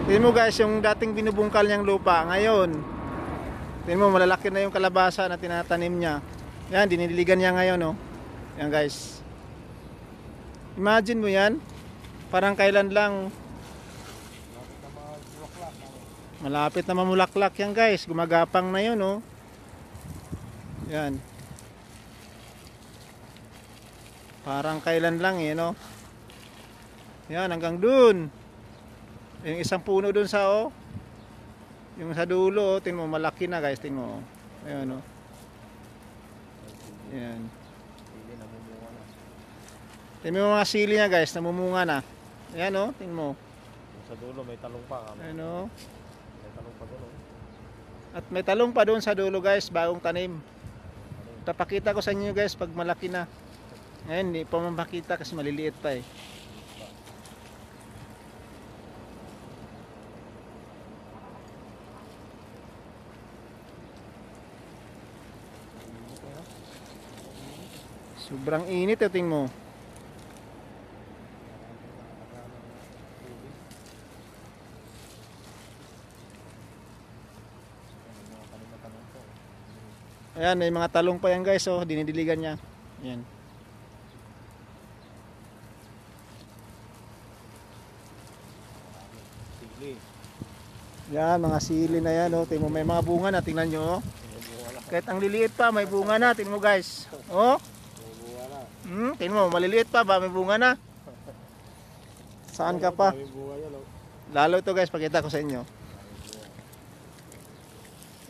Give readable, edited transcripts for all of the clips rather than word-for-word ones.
Tingnan mo guys, yung dating binubungkal niyang lupa, ngayon, tingnan mo, malalaki na yung kalabasa na tinatanim niya. Yan, dinidiligan niya ngayon, oh. Yan guys. Imagine mo yan, parang kailan lang, malapit na mamulaklak yan guys, gumagapang na yun, oh. Yan. Parang kailan lang, eh, no? Yan, hanggang dun. Yung isang puno dun sa, oh. Yung sa dulo, oh, tingnan mo, malaki na guys, tingnan mo. Ayan, oh. Ayan. Tingnan mo mga sili niya guys, namumunga na. Ayan, oh, tingnan mo. Sa dulo may talong pa. Ayan, oh. May talong pa doon. At may talong pa doon sa dulo guys, bagong tanim. Tapakita ko sa inyo guys pag malaki na. Ngayon, hindi pa makita kasi maliliit pa eh. Sobrang init, tingin mo. Ayan, may mga talong pa yan guys, oh, dinidiligan niya. Ayan. Sili. Yan, mga sili na yan, oh. Tingnan mo, may mga bunga na, tingnan nyo, oh. Kahit ang liliit pa, may bunga na, tingnan mo guys. Oh. Tingnan mo, maliliit pa ba, may bunga na. Saan ka pa? Lalo ito guys, pakita ko sa inyo.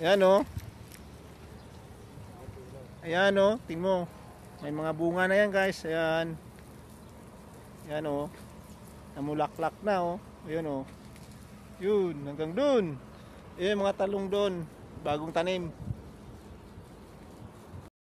Ayan, oh. Ayan, oh, tingnan mo. May mga bunga na yan guys. Ayan. Ayan, oh. Namulaklak na, oh. Ayan, oh. Yun, hanggang dun. Ayan, mga talong dun. Bagong tanim.